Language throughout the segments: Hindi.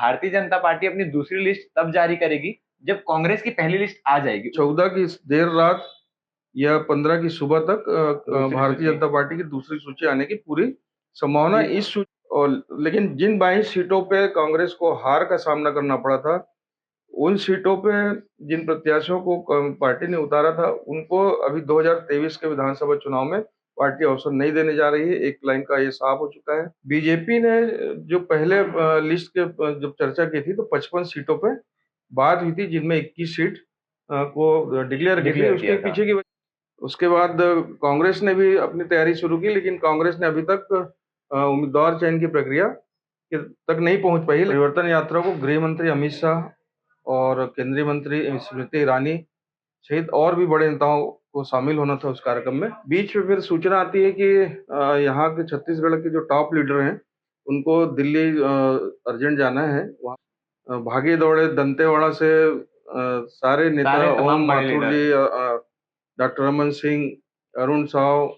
भारतीय जनता पार्टी अपनी दूसरी लिस्ट तब जारी करेगी जब कांग्रेस की पहली लिस्ट आ जाएगी। 14 की देर रात या 15 की सुबह तक भारतीय सूची। जनता पार्टी की दूसरी सूची आने की पूरी संभावना है। जी। इस सूची और लेकिन जिन 22 सीटों पे कांग्रेस को हार का सामना करना पड़ा था, उन सीटों पे जिन प्रत्याशियों को पार्टी ने उतारा था, उनको अभी 2023 के विधानसभा चुनाव में पार्टी अवसर नहीं देने जा रही है। एक लाइन का ये साफ हो चुका है। बीजेपी ने जो पहले लिस्ट के जब चर्चा की थी तो 55 सीटों पे बात हुई थी, जिनमें 21 सीट को डिक्लेयर की थी। डिक्लेयर उसके किया था। पीछे की उसके बाद कांग्रेस ने भी अपनी तैयारी शुरू की, लेकिन कांग्रेस ने अभी तक उम्मीदवार चयन की प्रक्रिया तक नहीं पहुंच पाई। परिवर्तन यात्रा को गृह मंत्री अमित शाह और केंद्रीय मंत्री स्मृति ईरानी सहित और भी बड़े नेताओं को शामिल होना था उस कार्यक्रम में। बीच में फिर सूचना आती है कि यहाँ के छत्तीसगढ़ के जो टॉप लीडर हैं, उनको दिल्ली अर्जेंट जाना है। वहाँ भागे दौड़े दंतेवाड़ा से सारे नेता, सारे ओम तमाम बड़े माथुर लीडर। जी, डॉक्टर रमन सिंह, अरुण साव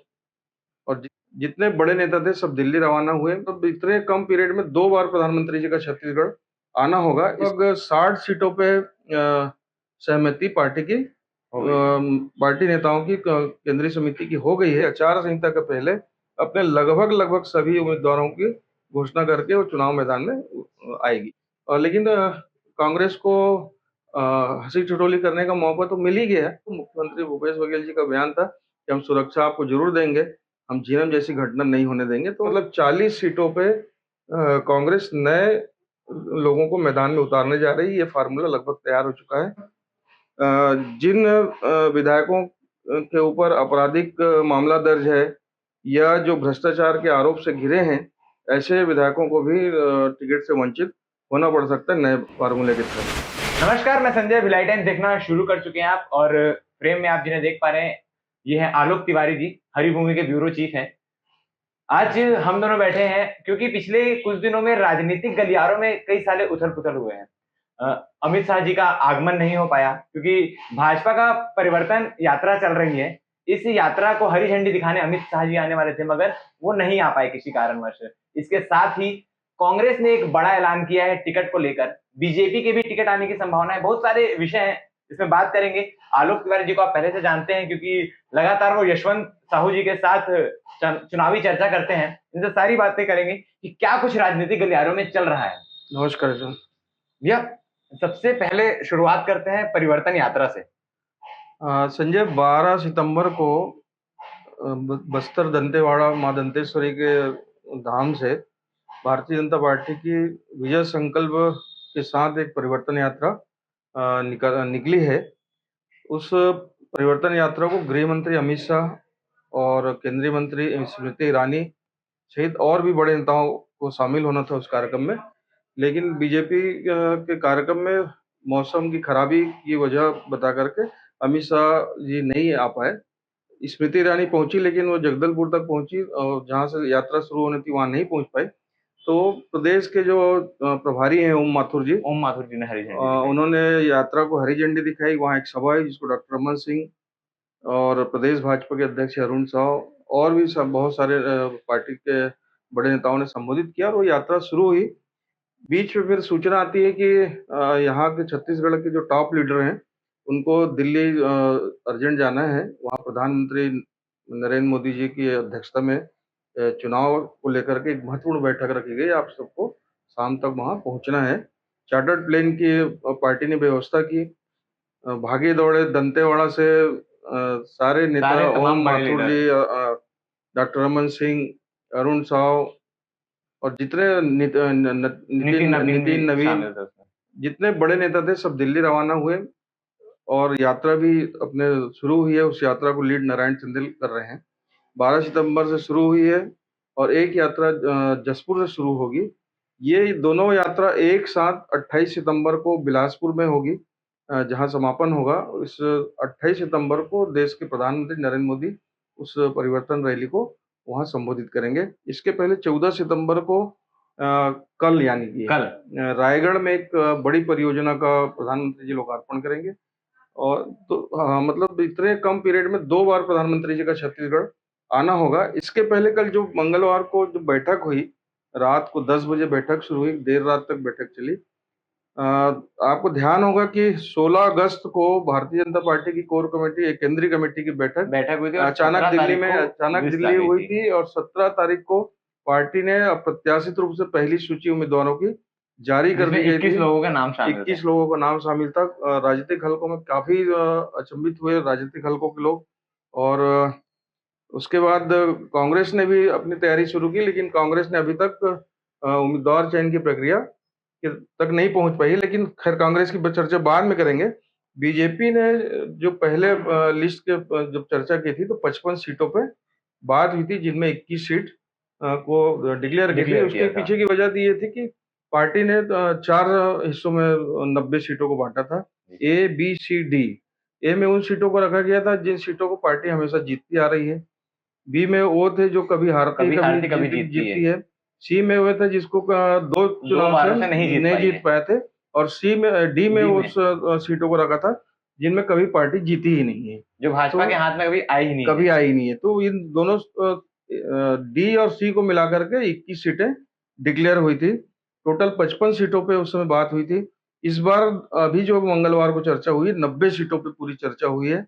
और जितने बड़े नेता थे सब दिल्ली रवाना हुए। तो इतने कम पीरियड में 2 बार प्रधानमंत्री जी का छत्तीसगढ़ आना होगा। लगभग 60 सीटों पे सहमति पार्टी की पार्टी नेताओं की केंद्रीय समिति की हो गई है। आचार संहिता के पहले अपने लगभग सभी उम्मीदवारों की घोषणा करके वो चुनाव मैदान में आएगी। लेकिन कांग्रेस को हंसी ठिठोली करने का मौका तो मिल ही गया है। तो मुख्यमंत्री भूपेश बघेल जी का बयान था कि हम सुरक्षा आपको जरूर देंगे, हम झीरम जैसी घटना नहीं होने देंगे। तो मतलब 40 सीटों पे कांग्रेस नए लोगों को मैदान में उतारने जा रही है। ये फार्मूला लगभग तैयार हो चुका है। जिन विधायकों के ऊपर आपराधिक मामला दर्ज है या जो भ्रष्टाचार के आरोप से घिरे हैं, ऐसे विधायकों को भी टिकट से वंचित होना पड़ सकता है नए फार्मूले के तहत। नमस्कार, मैं संजय। भिलाई टाइम्स देखना शुरू कर चुके हैं आप, और फ्रेम में आप जिन्हें देख पा रहे हैं, ये हैं आलोक तिवारी जी, हरिभूमि के ब्यूरो चीफ हैं। आज हम दोनों बैठे हैं क्योंकि पिछले कुछ दिनों में राजनीतिक गलियारों में कई सारे उथल-पुथल हुए हैं। अमित शाह जी का आगमन नहीं हो पाया क्योंकि भाजपा का परिवर्तन यात्रा चल रही है। इस यात्रा को हरी झंडी दिखाने अमित शाह जी आने वाले थे, मगर वो नहीं आ पाए किसी कारणवश। इसके साथ ही कांग्रेस ने एक बड़ा ऐलान किया है टिकट को लेकर। बीजेपी के भी टिकट आने की संभावना है। बहुत सारे विषय हैं, इसमें बात करेंगे। आलोक तिवारी जी को आप पहले से जानते हैं क्योंकि लगातार वो यशवंत साहू जी के साथ चुनावी चर्चा करते हैं। इनसे सारी बातें करेंगे कि क्या कुछ राजनीतिक गलियारों में चल रहा है। नमस्कार सर। भैया, सबसे पहले शुरुआत करते हैं परिवर्तन यात्रा से। संजय, 12 सितंबर को बस्तर दंतेवाड़ा मां दंतेश्वरी के धाम से भारतीय जनता पार्टी की विजय संकल्प के साथ एक परिवर्तन यात्रा निकली है। उस परिवर्तन यात्रा को गृह मंत्री अमित शाह और केंद्रीय मंत्री स्मृति ईरानी सहित और भी बड़े नेताओं को शामिल होना था उस कार्यक्रम में। लेकिन बीजेपी के कार्यक्रम में मौसम की खराबी की वजह बता करके अमित शाह जी नहीं आ पाए। स्मृति ईरानी पहुंची, लेकिन वो जगदलपुर तक पहुंची और जहां से यात्रा शुरू होनी थी वहां नहीं पहुंच पाई। तो प्रदेश के जो प्रभारी हैं ओम माथुर जी ने हरी झंडी दिखाई। उन्होंने यात्रा को हरी झंडी दिखाई। वहाँ एक सभा है जिसको डॉक्टर रमन सिंह और प्रदेश भाजपा के अध्यक्ष अरुण साव और भी सब बहुत सारे पार्टी के बड़े नेताओं ने संबोधित किया और वो यात्रा शुरू हुई। बीच में फिर सूचना आती है कि यहाँ के छत्तीसगढ़ के जो टॉप लीडर हैं, उनको दिल्ली अर्जेंट जाना है। वहाँ प्रधानमंत्री नरेंद्र मोदी जी की अध्यक्षता में चुनाव को लेकर के एक महत्वपूर्ण बैठक रखी गई। आप सबको शाम तक वहाँ पहुँचना है। चार्टर्ड प्लेन की पार्टी ने व्यवस्था की। भागे दौड़े दंतेवाड़ा से सारे नेता, ओम माथुर जी, डॉक्टर रमन सिंह, अरुण साव और जितने नितिन नवीन, जितने बड़े नेता थे सब दिल्ली रवाना हुए और यात्रा भी अपने शुरू हुई है। उस यात्रा को लीड नारायण चंदेल कर रहे हैं। 12 सितंबर से शुरू हुई है और एक यात्रा जसपुर से शुरू होगी। ये दोनों यात्रा एक साथ 28 सितंबर को बिलासपुर में होगी, जहां समापन होगा। इस 28 सितंबर को देश के प्रधानमंत्री नरेंद्र मोदी उस परिवर्तन रैली को वहां संबोधित करेंगे। इसके पहले 14 सितंबर को कल यानी कि रायगढ़ में एक बड़ी परियोजना का प्रधानमंत्री जी लोकार्पण करेंगे। और तो मतलब इतने कम पीरियड में 2 बार प्रधानमंत्री जी का छत्तीसगढ़ आना होगा। इसके पहले कल जो मंगलवार को जो बैठक हुई, रात को 10 बजे बैठक शुरू हुई, देर रात तक बैठक चली। आपको ध्यान होगा कि 16 अगस्त को भारतीय जनता पार्टी की कोर कमेटी, एक केंद्रीय कमेटी की बैठक हुई थी और अचानक 17 दिल्ली तारीख में को अचानक लिस्ट आ दिल्ली गई हुई थी। थी और 17 तारीख को पार्टी ने अप्रत्याशित रूप से पहली सूची उम्मीदवारों की जारी कर जिसमें दी गई 21 थी। लोगों के नाम शामिल थे। 21 लोगों का नाम शामिल था। राजनीतिक हलकों में काफी अचंभित हुए राजनीतिक हलकों के लोग। और उसके बाद कांग्रेस ने भी अपनी तैयारी शुरू की, लेकिन कांग्रेस ने अभी तक उम्मीदवार चयन की प्रक्रिया तक नहीं पहुंच पाई। लेकिन खैर कांग्रेस की चर्चा बाद में करेंगे। बीजेपी ने जो पहले लिस्ट के जब चर्चा की थी तो 55 सीटों पे बात हुई थी, जिनमें 21 सीट को डिक्लेयर की थी। डिक्लेयर उसके किया था। पीछे की वजह तो ये थी कि पार्टी ने 4 हिस्सों में 90 सीटों को बांटा था, ए बी सी डी। ए में उन सीटों को रखा गया था जिन सीटों को पार्टी हमेशा जीतती आ रही है। बी में वो थे जो कभी हारती कभी हारती कभी जीतती जीतती है। है। सी में वो थे जिसको दो दो चुनाव बारों से से नहीं जीत नहीं पाई जीत है। पाए थे। और सी में डी में डी में उस सीटों को रखा था जिनमें कभी पार्टी जीती ही नहीं है, जो भाजपा तो के हाथ में कभी आई ही नहीं कभी है। आई नहीं है। तो इन दोनों डी और सी को मिलाकर के 21 सीटें डिक्लेयर हुई थी। टोटल 55 सीटों पे उस समय बात हुई थी। इस बार अभी जो मंगलवार को चर्चा हुई, 90 सीटों पे पूरी चर्चा हुई है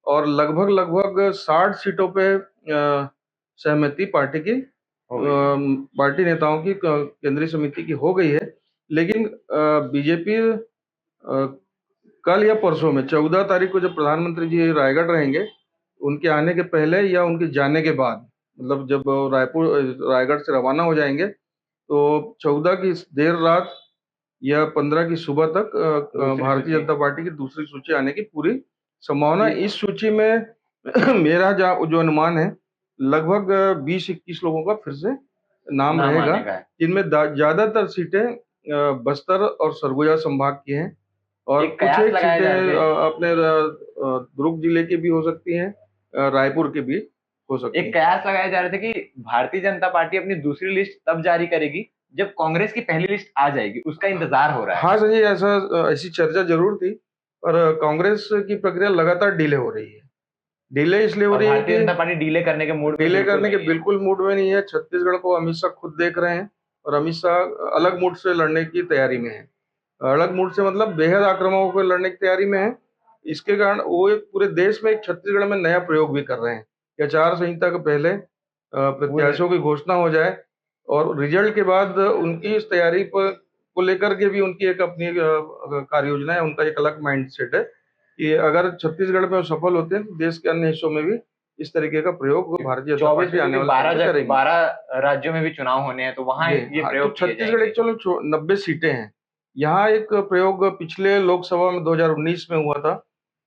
और लगभग लगभग 60 सीटों पे सहमति पार्टी की हो गई है। पार्टी नेताओं की केंद्रीय समिति की हो गई है। लेकिन बीजेपी कल या परसों में 14 तारीख को जब प्रधानमंत्री जी रायगढ़ रहेंगे, उनके आने के पहले या उनके जाने के बाद, मतलब जब रायगढ़ से रवाना हो जाएंगे, तो 14 की देर रात या 15 की सुबह तक भारतीय जनता पार्टी की दूसरी सूची आने की पूरी संभावना। इस सूची में मेरा जो अनुमान है, लगभग 20-21 लोगों का फिर से नाम रहेगा, जिनमें ज्यादातर सीटें बस्तर और सरगुजा संभाग की हैं और कुछ एक सीटें अपने दुर्ग जिले की भी हो सकती हैं, रायपुर की भी हो सकती हैं। एक कयास लगाए जा रहे थे कि भारतीय जनता पार्टी अपनी दूसरी लिस्ट तब जारी करेगी जब कांग्रेस की पहली लिस्ट आ जाएगी, उसका इंतजार हो रहा है। हाँ संजय, ऐसी चर्चा जरूर थी, पर कांग्रेस की प्रक्रिया लगातार डिले हो रही है। डिले इसलिए हो रही है भारतीय जनता पार्टी डिले करने के बिल्कुल मूड में नहीं है। छत्तीसगढ़ को अमित शाह खुद देख रहे हैं और अमित शाह अलग मूड से लड़ने की तैयारी में है। अलग मूड से मतलब बेहद आक्रामक होकर लड़ने की तैयारी में है। इसके कारण वो एक पूरे देश में, एक छत्तीसगढ़ में नया प्रयोग भी कर रहे हैं कि आचार संहिता के पहले प्रत्याशियों की घोषणा हो जाए और रिजल्ट के बाद उनकी इस तैयारी पर को लेकर के भी उनकी एक अपनी कार्य योजना है, उनका एक अलग माइंड सेट है कि अगर छत्तीसगढ़ में सफल होते हैं तो देश के अन्य हिस्सों में भी इस तरीके का प्रयोग भारतीय जनता पार्टी आने वाले 12 राज्यों में भी चुनाव होने हैं, तो वहां ये प्रयोग तो छत्तीसगढ़ एक चलो 90 सीटें हैं। यहाँ एक प्रयोग पिछले लोकसभा में 2019 में हुआ था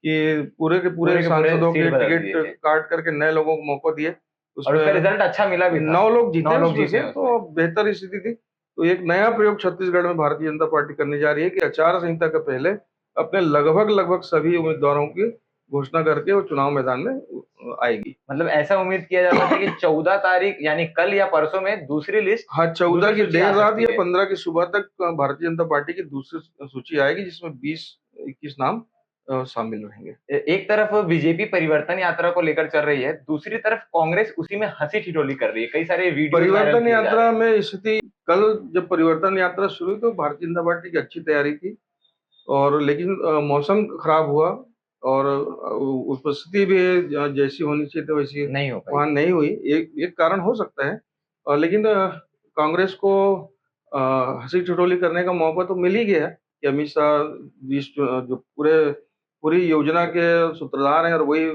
कि पूरे के पूरे सांसदों के टिकट काट करके नए लोगों को मौका दिए, उसमें रिजल्ट अच्छा मिला भी था। 9 लोग जीते, तो बेहतर स्थिति थी। तो एक नया प्रयोग छत्तीसगढ़ में भारतीय जनता पार्टी करने जा रही है कि आचार संहिता के पहले अपने लगभग सभी उम्मीदवारों की घोषणा करके वो चुनाव मैदान में आएगी। मतलब ऐसा उम्मीद किया जाता है कि 14 तारीख यानी कल या परसों में दूसरी लिस्ट, हाँ 14 की देर रात या 15 की सुबह तक भारतीय जनता पार्टी की दूसरी सूची आएगी, जिसमें 20-21 नाम शामिल रहेंगे। एक तरफ बीजेपी परिवर्तन यात्रा को लेकर चल रही है, दूसरी तरफ कांग्रेस उसी में हंसी ठिठोली कर रही है। कई सारे वीडियो परिवर्तन यात्रा में स्थिति, कल जब परिवर्तन यात्रा शुरू हुई तो भारतीय जनता पार्टी की अच्छी तैयारी थी, और लेकिन मौसम खराब हुआ और उपस्थिति भी जैसी होनी चाहिए थी वैसी नहीं हो पाई, वहां नहीं हुई। एक कारण हो सकता है, लेकिन कांग्रेस को हंसी ठिठोली करने का मौका तो मिल ही गया कि अमित शाह जो पूरी योजना के सूत्रधार हैं और वही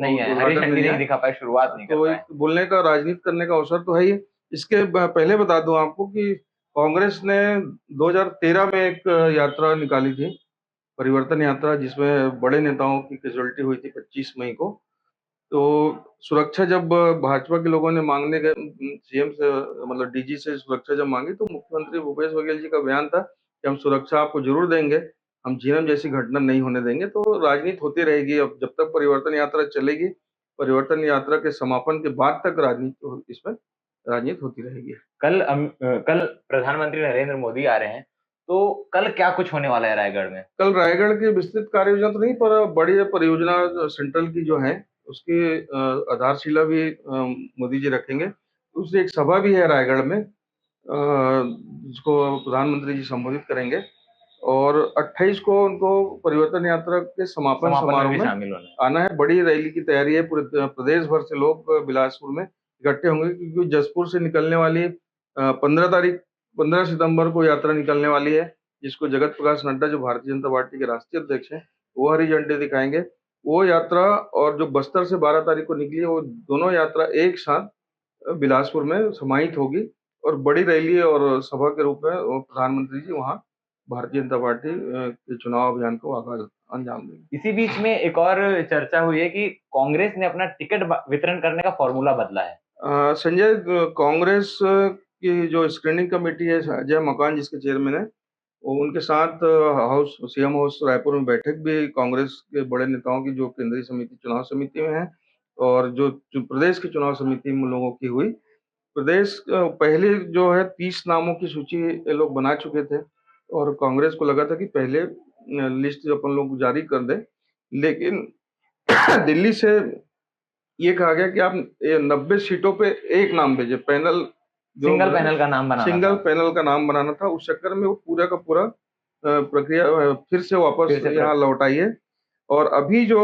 नहीं है, हरी झंडी नहीं दिखा पाए, शुरुआत नहीं कर पाए। तो बोलने का, राजनीति करने का अवसर तो है ही। इसके पहले बता दूं आपको कि कांग्रेस ने 2013 में एक यात्रा निकाली थी, परिवर्तन यात्रा, जिसमें बड़े नेताओं की कैजुअलिटी हुई थी 25 मई को। तो सुरक्षा जब भाजपा के लोगों ने मांगने गए सीएम से, मतलब डीजी से सुरक्षा जब मांगी, तो मुख्यमंत्री भूपेश बघेल जी का बयान था कि हम सुरक्षा आपको जरूर देंगे, हम झीरम जैसी घटना नहीं होने देंगे। तो राजनीति होती रहेगी अब जब तक परिवर्तन यात्रा चलेगी। परिवर्तन यात्रा के समापन के बाद तक इसमें राजनीति होती रहेगी। कल प्रधानमंत्री नरेंद्र मोदी आ रहे हैं, तो कल क्या कुछ होने वाला है रायगढ़ में? कल रायगढ़ की विस्तृत कार्य योजना तो नहीं, पर बड़ी परियोजना सेंट्रल की जो है उसकी आधारशिला भी मोदी जी रखेंगे। उससे एक सभा भी है रायगढ़ में, जिसको प्रधानमंत्री जी संबोधित करेंगे। और 28 को उनको परिवर्तन यात्रा के समापन में समारोह भी में शामिल होना है। आना है। बड़ी रैली की तैयारी है, पूरे प्रदेश भर से लोग बिलासपुर में इकट्ठे होंगे, क्योंकि जसपुर से निकलने वाली 15 सितंबर को यात्रा निकलने वाली है, जिसको जगत प्रकाश नड्डा, जो भारतीय जनता पार्टी के राष्ट्रीय अध्यक्ष हैं, वो हरी झंडी दिखाएंगे। वो यात्रा और जो बस्तर से 12 तारीख को निकली है, वो दोनों यात्रा एक साथ बिलासपुर में समाहित होगी और बड़ी रैली और सभा के रूप में वो प्रधानमंत्री जी वहाँ भारतीय जनता पार्टी के चुनाव अभियान को आगाज अंजाम देंगे। इसी बीच में एक और चर्चा हुई है कि कांग्रेस ने अपना टिकट वितरण करने का फॉर्मूला बदला है। संजय, कांग्रेस की जो स्क्रीनिंग कमेटी है, अजय मकान जिसके चेयरमैन है, वो उनके साथ हाउस सीएम हाउस रायपुर में बैठक भी कांग्रेस के बड़े नेताओं की, जो केंद्रीय समिति चुनाव समिति में है और जो प्रदेश की चुनाव समिति में लोगों की हुई। प्रदेश पहले जो है 30 नामों की सूची ये लोग बना चुके थे और कांग्रेस को लगा था कि पहले लिस्ट जो अपन लोग जारी कर दें, लेकिन दिल्ली से ये कहा गया कि आप 90 सीटों पे एक नाम भेजे, पैनल जो सिंगल पैनल का नाम बनाना सिंगल था। पैनल का नाम बनाना था। उस चक्कर में वो पूरा का पूरा प्रक्रिया फिर से वापस यहाँ लौट आई है। और अभी जो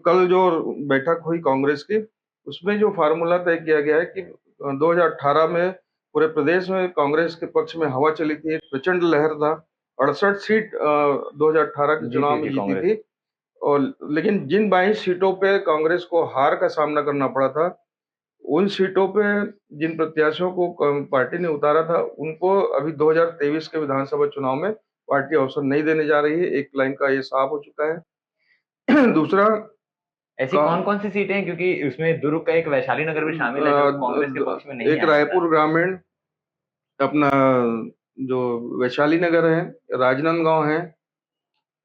कल जो बैठक हुई कांग्रेस की, उसमें जो फार्मूला तय किया गया है कि 2018 में पूरे प्रदेश में कांग्रेस के पक्ष में हवा चली थी, एक प्रचंड लहर था, 68 सीट 2018 के चुनाव में जीती थी। और लेकिन जिन 22 सीटों पे कांग्रेस को हार का सामना करना पड़ा था, उन सीटों पे जिन प्रत्याशियों को पार्टी ने उतारा था, उनको अभी 2023 के विधानसभा चुनाव में पार्टी अवसर नहीं देने जा रही है। एक लाइन का ये साफ हो चुका है। दूसरा, ऐसी कौन-कौन सी सीटें हैं, क्योंकि उसमें दुर्ग का एक वैशाली नगर भी शामिल है जो कांग्रेस के पक्ष में नहीं है। एक रायपुर ग्रामीण, अपना जो वैशाली नगर है, राजनांदगांव है,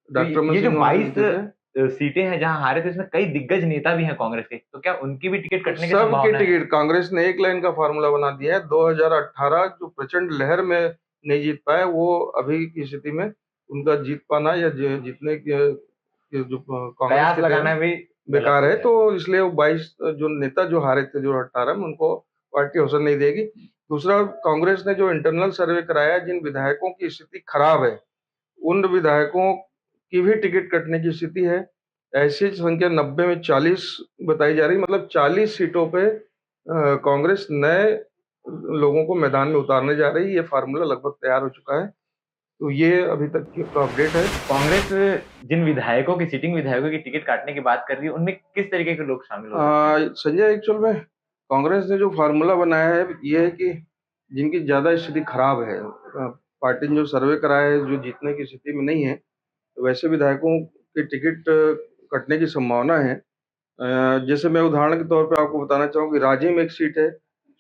डॉक्टर ये जो सिंह 22 सीटें हैं जहां हारे थे, इसमें कई दिग्गज नेता भी हैं कांग्रेस के, तो क्या उनकी भी टिकट कटने की संभावना है? सबकी टिकट कांग्रेस ने एक लाइन का फार्मूला बना दिया है। 2018 जो प्रचंड लहर में नहीं जीत पाए, वो अभी की स्थिति में उनका जीत पाना या जीतने के जो कांग्रेस के लगाना भी बेकार है। तो इसलिए वो 22 जो नेता जो हारे थे जो 18 में, उनको पार्टी अवसर नहीं देगी। दूसरा, कांग्रेस ने जो इंटरनल सर्वे कराया, जिन विधायकों की स्थिति खराब है, उन विधायकों की भी टिकट कटने की स्थिति है। ऐसी संख्या 90 में 40 बताई जा रही, मतलब 40 सीटों पे कांग्रेस नए लोगों को मैदान में उतारने जा रही है। ये फार्मूला लगभग तैयार हो चुका है। तो ये अभी तक की अपडेट है। कांग्रेस जिन विधायकों की, सिटिंग विधायकों की टिकट काटने की बात कर रही है, उनमें किस तरीके के लोग शामिल हो सकते हैं? संजय, एक्चुअल में कांग्रेस ने जो फार्मूला बनाया है, ये है कि जिनकी ज्यादा स्थिति खराब है, पार्टी ने जो सर्वे कराया है, जो जीतने की स्थिति में नहीं है, वैसे विधायकों की टिकट कटने की संभावना है। जैसे मैं उदाहरण के तौर पे आपको बताना चाहूँ कि रांची में एक सीट है,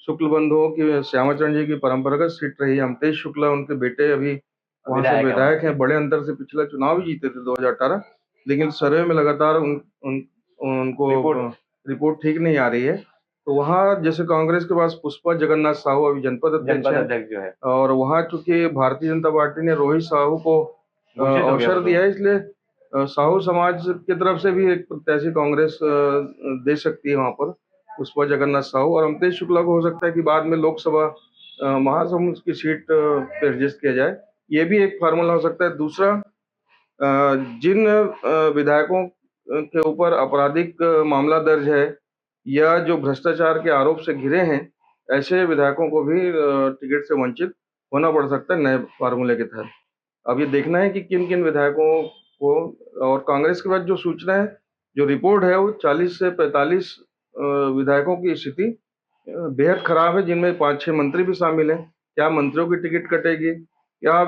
शुक्ल बंधुओं की, श्यामाचरण जी की परंपरागत सीट रही है। अमतेश शुक्ला उनके बेटे अभी वहां से विधायक हैं, बड़े अंतर से पिछला चुनाव भी जीते थे 2018, लेकिन सर्वे में लगातार उनको रिपोर्ट ठीक नहीं आ रही है। तो वहाँ जैसे कांग्रेस के पास पुष्पा जगन्नाथ साहू अभी जनपद अध्यक्ष जो है, और वहाँ चूंकि भारतीय जनता पार्टी ने रोहित साहू को अवसर दिया है, इसलिए साहू समाज की तरफ से भी एक प्रत्याशी कांग्रेस दे सकती है वहां पर, पुष्पा जगन्नाथ साहू। और अमतेश शुक्ला को हो सकता है कि बाद में लोकसभा महासमुंद की सीट पे एडजस्ट किया जाए। ये भी एक फार्मूला हो सकता है। दूसरा, जिन विधायकों के ऊपर आपराधिक मामला दर्ज है या जो भ्रष्टाचार के आरोप से घिरे हैं, ऐसे विधायकों को भी टिकट से वंचित होना पड़ सकता है नए फार्मूले के तहत। अब ये देखना है कि किन किन विधायकों को। और कांग्रेस के बाद जो सूचना है, जो रिपोर्ट है, वो 40 से 45 विधायकों की स्थिति बेहद खराब है, जिनमें 5-6 मंत्री भी शामिल हैं। क्या मंत्रियों की टिकट कटेगी, क्या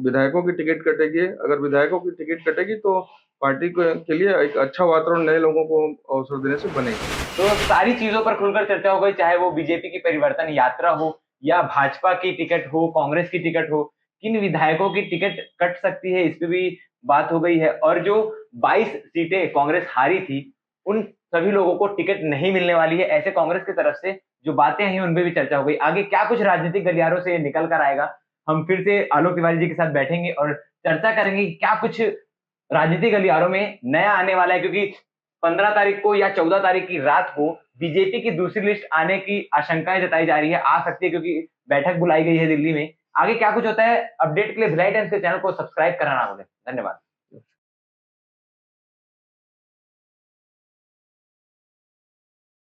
विधायकों की टिकट कटेगी? अगर विधायकों की टिकट कटेगी तो पार्टी के लिए एक अच्छा वातावरण नए लोगों को अवसर देने से बनेगा। तो सारी चीजों पर खुलकर चर्चा हो गई, चाहे वो बीजेपी की परिवर्तन यात्रा हो या भाजपा की टिकट हो, कांग्रेस की टिकट हो, किन विधायकों की टिकट कट सकती है, इस पे भी बात हो गई है। और जो 22 सीटें कांग्रेस हारी थी, उन सभी लोगों को टिकट नहीं मिलने वाली है, ऐसे कांग्रेस की तरफ से जो बातें हैं उनपे भी चर्चा हो गई। आगे क्या कुछ राजनीतिक गलियारों से निकल कर आएगा, हम फिर से आलोक तिवारी जी के साथ बैठेंगे और चर्चा करेंगे कि क्या कुछ राजनीतिक गलियारों में नया आने वाला है। क्योंकि 15 तारीख को या 14 तारीख की रात को बीजेपी की दूसरी लिस्ट आने की आशंकाएं जताई जा रही है, आ सकती है, क्योंकि बैठक बुलाई गई है दिल्ली में आगे क्या कुछ होता है अपडेट के लिए भिलाई टाइम्स के चैनल को सब्सक्राइब करना ना भूलें। धन्यवाद।